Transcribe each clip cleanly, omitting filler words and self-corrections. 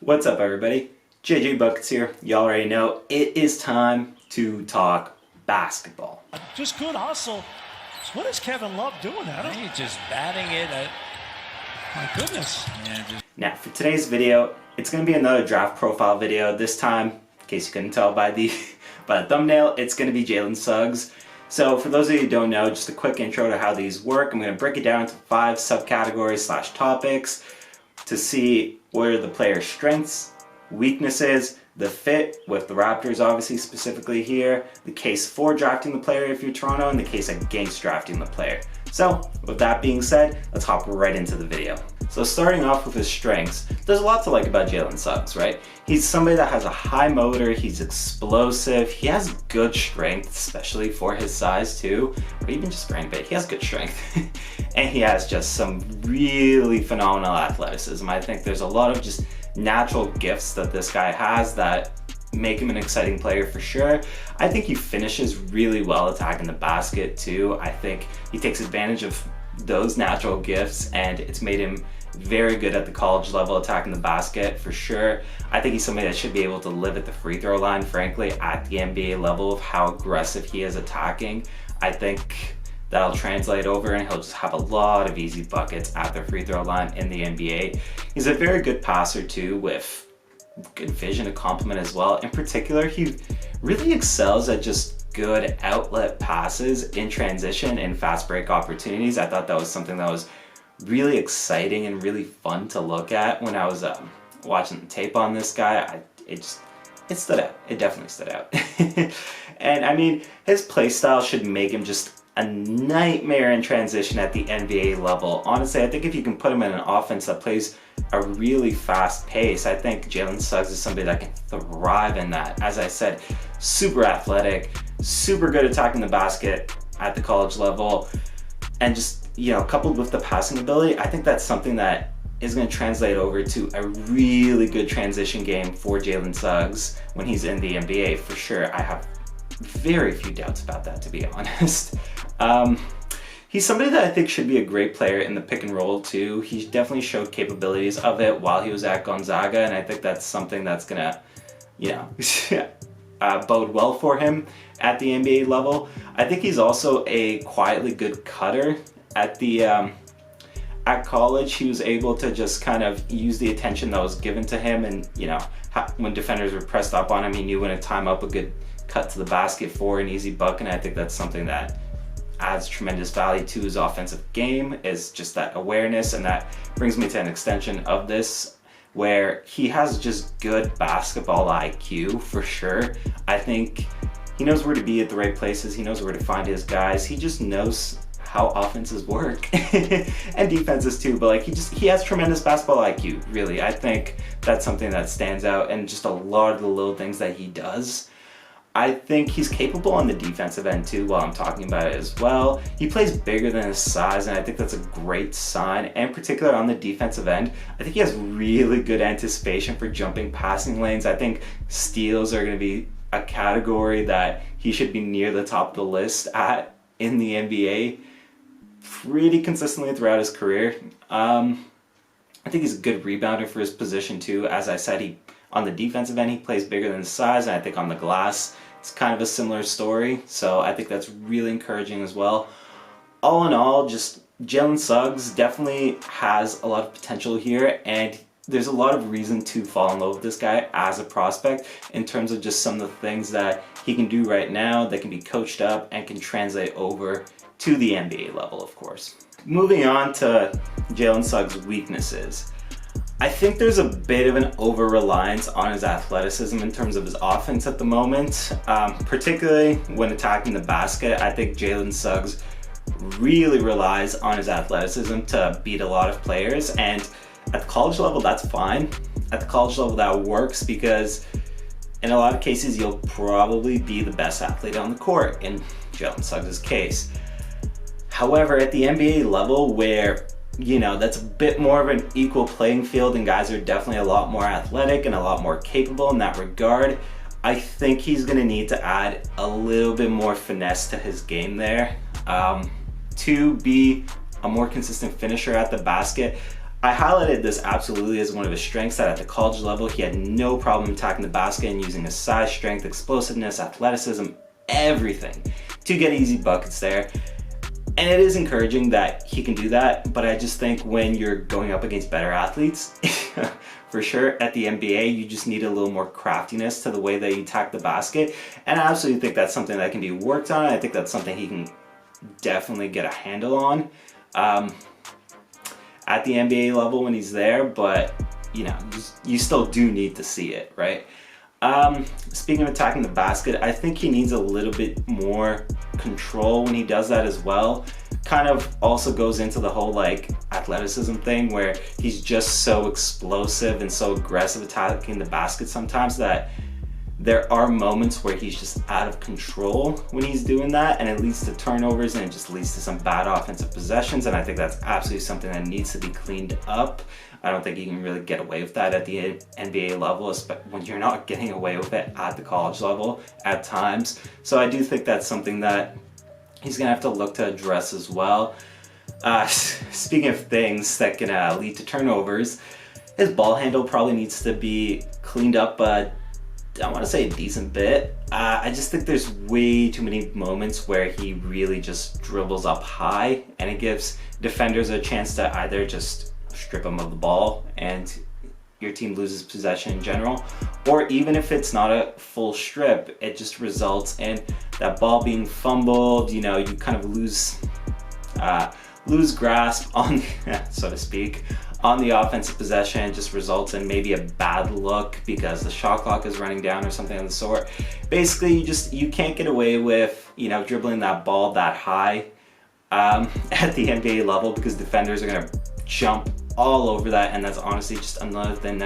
What's up, everybody? JJ Buckets here. Y'all already know it is time to talk basketball. Just good hustle. What is Kevin Love doing at him? He's just batting it at... My goodness. Now, for today's video, it's going to be another draft profile video. This time, in case you couldn't tell by the thumbnail, it's going to be Jalen Suggs. So for those of you who don't know, just a quick intro to how these work. I'm going to break it down into 5 subcategories / topics to see what are the player's strengths, weaknesses, the fit with the Raptors obviously specifically here, the case for drafting the player if you're Toronto, and the case against drafting the player. So with that being said, let's hop right into the video. So starting off with his strengths, there's a lot to like about Jalen Suggs, right? He's somebody that has a high motor, he's explosive, he has good strength, especially for his size too, or even just strength, but he has good strength. And he has just some really phenomenal athleticism. I think there's a lot of just natural gifts that this guy has that make him an exciting player for sure. I think he finishes really well attacking the basket too. I think he takes advantage of those natural gifts and it's made him very good at the college level attacking the basket for sure. I think he's somebody that should be able to live at the free throw line, frankly, at the NBA level of how aggressive he is attacking. I think that'll translate over and he'll just have a lot of easy buckets at the free throw line in the NBA. He's a very good passer too, with good vision to complement as well. In particular, he really excels at just good outlet passes in transition and fast break opportunities. I thought that was something that was really exciting and really fun to look at when I was watching the tape on this guy. It stood out. It definitely stood out. And I mean, his play style should make him just a nightmare in transition at the NBA level. Honestly, I think if you can put him in an offense that plays a really fast pace, I think Jalen Suggs is somebody that can thrive in that. As I said, super athletic, super good attacking the basket at the college level, and just, you know, coupled with the passing ability, I think that's something that is going to translate over to a really good transition game for Jalen Suggs when he's in the NBA for sure. I have very few doubts about that, to be honest. He's somebody that I think should be a great player in the pick and roll too. He definitely showed capabilities of it while he was at Gonzaga, and I think that's something that's gonna, you know, bode well for him at the NBA level. I think he's also a quietly good cutter at the at college. He was able to just kind of use the attention that was given to him, and you know, when defenders were pressed up on him, he knew when to time up a good cut to the basket for an easy bucket. And I think that's something that adds tremendous value to his offensive game, is just that awareness. And that brings me to an extension of this where he has just good basketball IQ for sure. I think he knows where to be at the right places. He knows where to find his guys. He just knows how offenses work and defenses too, but like he has tremendous basketball IQ, really. I think that's something that stands out, and just a lot of the little things that he does. I think he's capable on the defensive end too, while I'm talking about it as well. He plays bigger than his size, and I think that's a great sign. And particularly on the defensive end, I think he has really good anticipation for jumping passing lanes. I think steals are going to be a category that he should be near the top of the list at in the NBA pretty consistently throughout his career. I think he's a good rebounder for his position too. As I said, on the defensive end, he plays bigger than his size, and I think on the glass, it's kind of a similar story. So I think that's really encouraging as well. All in all, just Jalen Suggs definitely has a lot of potential here, and there's a lot of reason to fall in love with this guy as a prospect in terms of just some of the things that he can do right now that can be coached up and can translate over to the NBA level, of course. Moving on to Jalen Suggs' weaknesses. I think there's a bit of an over-reliance on his athleticism in terms of his offense at the moment, particularly when attacking the basket. I think Jalen Suggs really relies on his athleticism to beat a lot of players, and at the college level, that's fine. At the college level, that works because in a lot of cases, you'll probably be the best athlete on the court in Jalen Suggs' case. However, at the NBA level, where you know, that's a bit more of an equal playing field and guys are definitely a lot more athletic and a lot more capable in that regard, I think he's going to need to add a little bit more finesse to his game there to be a more consistent finisher at the basket. I highlighted this absolutely as one of his strengths, that at the college level, he had no problem attacking the basket and using his size, strength, explosiveness, athleticism, everything to get easy buckets there. And it is encouraging that he can do that, but I just think when you're going up against better athletes, for sure, at the NBA, you just need a little more craftiness to the way that you attack the basket. And I absolutely think that's something that can be worked on. I think that's something he can definitely get a handle on at the NBA level when he's there, but you still do need to see it, right? Speaking of attacking the basket, I think he needs a little bit more control when he does that as well. Kind of also goes into the whole like athleticism thing, where he's just so explosive and so aggressive attacking the basket sometimes that there are moments where he's just out of control when he's doing that, and it leads to turnovers and it just leads to some bad offensive possessions, and I think that's absolutely something that needs to be cleaned up. I don't think you can really get away with that at the NBA level, when you're not getting away with it at the college level at times. So I do think that's something that he's gonna have to look to address as well. Speaking of things that can lead to turnovers, his ball handle probably needs to be cleaned up I want to say a decent bit. I just think there's way too many moments where he really just dribbles up high, and it gives defenders a chance to either just strip him of the ball and your team loses possession in general, or even if it's not a full strip, it just results in that ball being fumbled. You kind of lose grasp on, so to speak, on the offensive possession. It just results in maybe a bad look because the shot clock is running down or something of the sort. Basically, you can't get away with dribbling that ball that high at the NBA level, because defenders are going to jump all over that, and that's honestly just another thing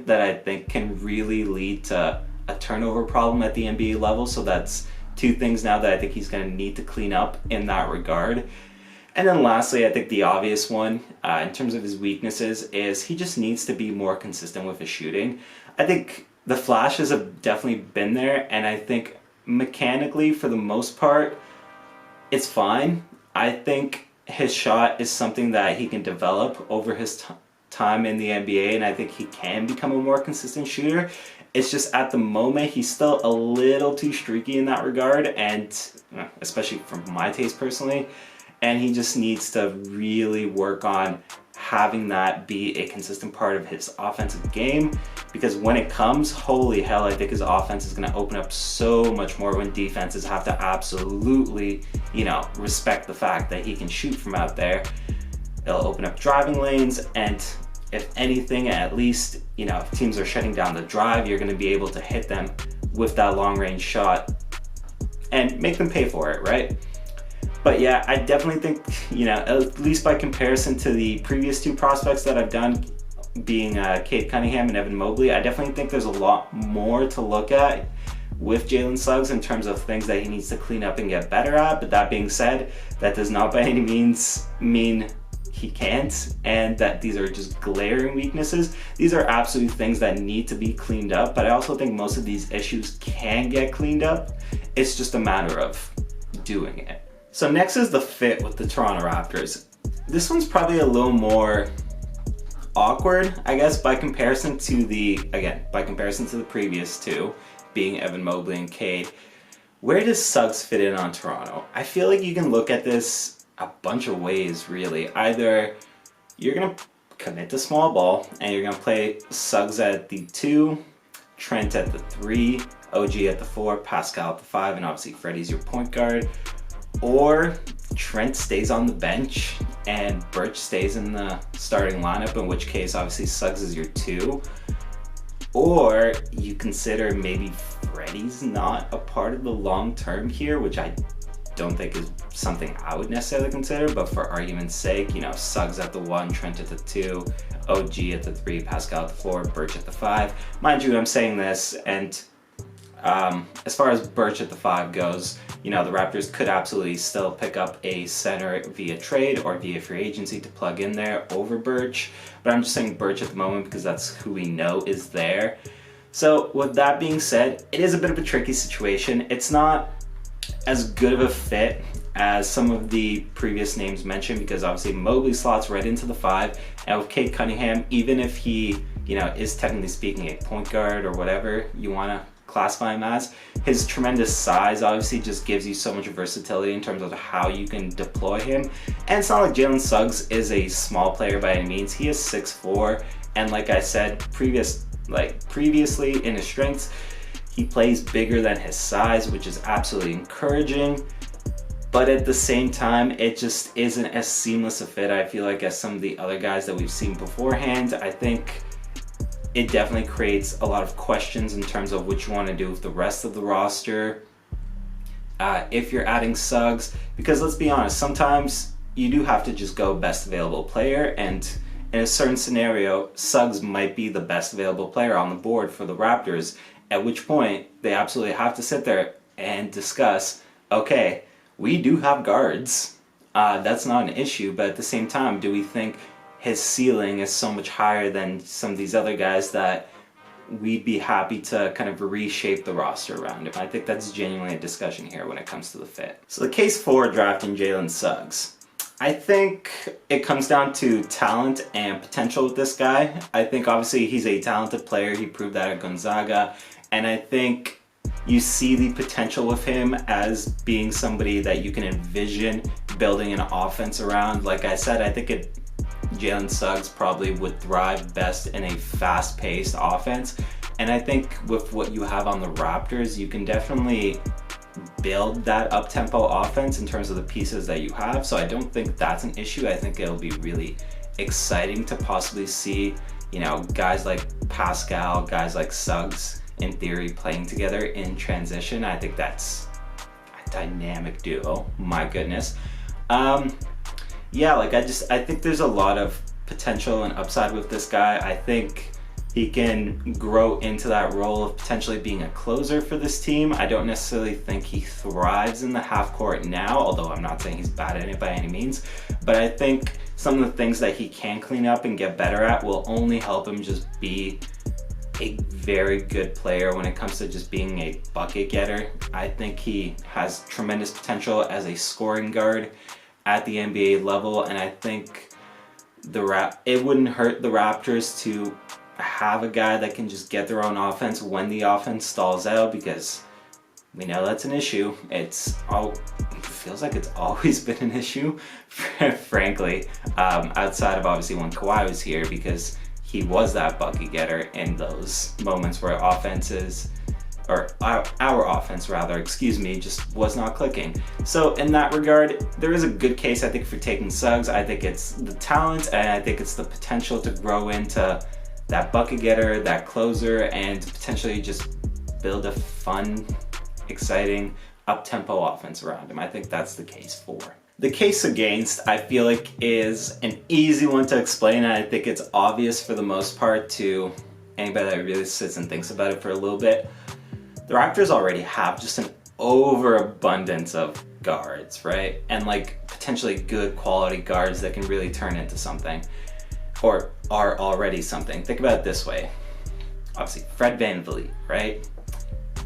that I think can really lead to a turnover problem at the NBA level. So that's two things now that I think he's going to need to clean up in that regard. And then lastly, I think the obvious one in terms of his weaknesses is he just needs to be more consistent with his shooting. I think the flashes have definitely been there, and I think mechanically, for the most part, it's fine. I think his shot is something that he can develop over his time in the NBA, and I think he can become a more consistent shooter. It's just at the moment, he's still a little too streaky in that regard, and especially for my taste personally. And he just needs to really work on having that be a consistent part of his offensive game, because when it comes, holy hell, I think his offense is going to open up so much more when defenses have to absolutely, respect the fact that he can shoot from out there. It'll open up driving lanes, and if anything, at least, if teams are shutting down the drive, you're going to be able to hit them with that long range shot and make them pay for it, right? But yeah, I definitely think, at least by comparison to the previous two prospects that I've done, being Cade Cunningham and Evan Mobley, I definitely think there's a lot more to look at with Jalen Suggs in terms of things that he needs to clean up and get better at. But that being said, that does not by any means mean he can't, and that these are just glaring weaknesses. These are absolute things that need to be cleaned up, but I also think most of these issues can get cleaned up. It's just a matter of doing it. So next is the fit with the Toronto Raptors. This one's probably a little more awkward, I guess, by comparison to the previous two, being Evan Mobley and Cade. Where does Suggs fit in on Toronto? I feel like you can look at this a bunch of ways, really. Either you're going to commit to small ball and you're going to play Suggs at the 2, Trent at the 3, OG at the 4, Pascal at the 5, and obviously Freddie's your point guard. Or Trent stays on the bench and Birch stays in the starting lineup, in which case obviously Suggs is your 2. Or you consider maybe Freddie's not a part of the long term here, which I don't think is something I would necessarily consider, but for argument's sake, Suggs at the 1, Trent at the 2, OG at the 3, Pascal at the 4, Birch at the 5. Mind you, I'm saying this, and as far as Birch at the 5 goes, the Raptors could absolutely still pick up a center via trade or via free agency to plug in there over Birch, but I'm just saying Birch at the moment because that's who we know is there. So with that being said, it is a bit of a tricky situation. It's not as good of a fit as some of the previous names mentioned, because obviously Mobley slots right into the 5, and with Cade Cunningham, even if he, is technically speaking a point guard or whatever you want to classify him as, his tremendous size obviously just gives you so much versatility in terms of how you can deploy him. And it's not like Jalen Suggs is a small player by any means. He is 6'4", and like I said previously in his strengths, he plays bigger than his size, which is absolutely encouraging. But at the same time, it just isn't as seamless a fit, I feel like, as some of the other guys that we've seen beforehand. I think it definitely creates a lot of questions in terms of what you want to do with the rest of the roster. If you're adding Suggs, because let's be honest, sometimes you do have to just go best available player, and in a certain scenario, Suggs might be the best available player on the board for the Raptors, at which point they absolutely have to sit there and discuss, okay, we do have guards. That's not an issue, but at the same time, do we think his ceiling is so much higher than some of these other guys that we'd be happy to kind of reshape the roster around him? I think that's genuinely a discussion here when it comes to the fit. So the case for drafting Jalen Suggs, I think it comes down to talent and potential with this guy. I think obviously he's a talented player. He proved that at Gonzaga, and I think you see the potential with him as being somebody that you can envision building an offense around. Like I said, I think Jalen Suggs probably would thrive best in a fast-paced offense. And I think with what you have on the Raptors, you can definitely build that up-tempo offense in terms of the pieces that you have. So I don't think that's an issue. I think it'll be really exciting to possibly see, guys like Pascal, guys like Suggs, in theory, playing together in transition. I think that's a dynamic duo. My goodness. I think there's a lot of potential and upside with this guy. I think he can grow into that role of potentially being a closer for this team. I don't necessarily think he thrives in the half court now, although I'm not saying he's bad at it by any means. But I think some of the things that he can clean up and get better at will only help him just be a very good player when it comes to just being a bucket getter. I think he has tremendous potential as a scoring guard at the NBA level, and I think it wouldn't hurt the Raptors to have a guy that can just get their own offense when the offense stalls out, because we know that's an issue. It feels like it's always been an issue, frankly, outside of obviously when Kawhi was here, because he was that bucket getter in those moments where our offense just was not clicking. So in that regard, there is a good case, I think, for taking Suggs. I think it's the talent, and I think it's the potential to grow into that bucket getter, that closer, and to potentially just build a fun, exciting, up-tempo offense around him. I think that's the case for. The case against, I feel like, is an easy one to explain, and I think it's obvious for the most part to anybody that really sits and thinks about it for a little bit. The Raptors already have just an overabundance of guards, right? And potentially good quality guards that can really turn into something, or are already something. Think about it this way. Obviously, Fred VanVleet, right?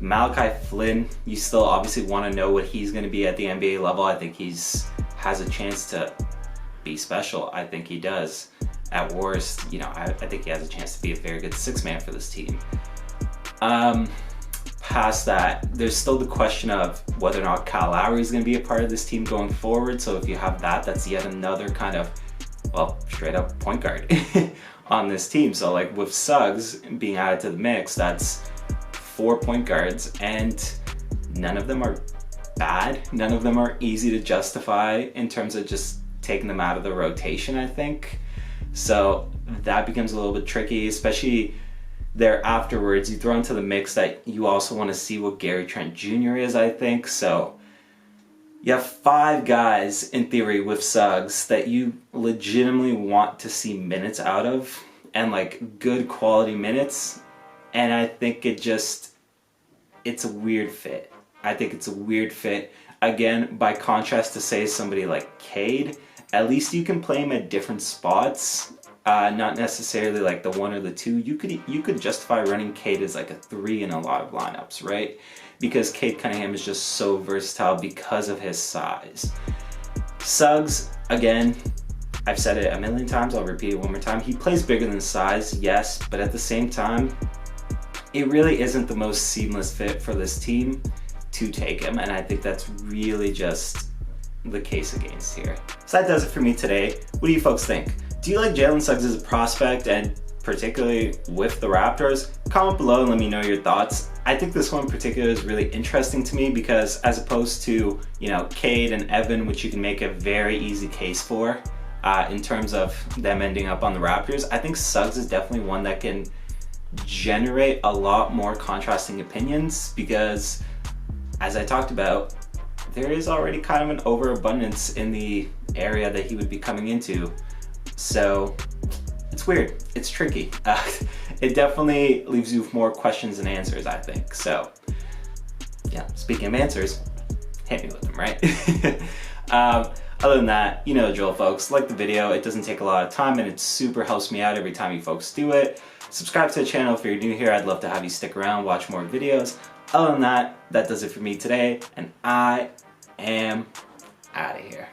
Malachi Flynn, you still obviously want to know what he's going to be at the NBA level. I think has a chance to be special. I think he does. At worst, I think he has a chance to be a very good six-man for this team. Past that, there's still the question of whether or not Kyle Lowry is going to be a part of this team going forward. So if you have that, that's yet another kind of, straight up point guard on this team. So with Suggs being added to the mix, that's 4 point guards, and none of them are bad. None of them are easy to justify in terms of just taking them out of the rotation, I think. So that becomes a little bit tricky, especially there afterwards. You throw into the mix that you also want to see what Gary Trent Jr. is, I think. So you have 5 guys in theory with Suggs that you legitimately want to see minutes out of, and good quality minutes. And I think it's a weird fit. I think it's a weird fit. Again, by contrast to say somebody like Cade, at least you can play him at different spots not necessarily like the 1 or the 2. You could justify running Cade as like a 3 in a lot of lineups, right? Because Cade Cunningham is just so versatile because of his size. Suggs, again, I've said it a million times, I'll repeat it one more time. He plays bigger than size, yes, but at the same time, it really isn't the most seamless fit for this team to take him, and I think that's really just the case against here. So that does it for me today. What do you folks think? Do you like Jalen Suggs as a prospect, and particularly with the Raptors? Comment below and let me know your thoughts. I think this one in particular is really interesting to me because as opposed to, you know, Cade and Evan, which you can make a very easy case for in terms of them ending up on the Raptors, I think Suggs is definitely one that can generate a lot more contrasting opinions because, as I talked about, there is already kind of an overabundance in the area that he would be coming into. So it's weird, it's tricky. It definitely leaves you with more questions than answers, I think. So yeah, speaking of answers, hit me with them, right? Other than that, you know the drill, folks. Like the video, it doesn't take a lot of time and it super helps me out every time you folks do it. Subscribe to the channel if you're new here. I'd love to have you stick around, watch more videos. Other than that, that does it for me today, and I am out of here.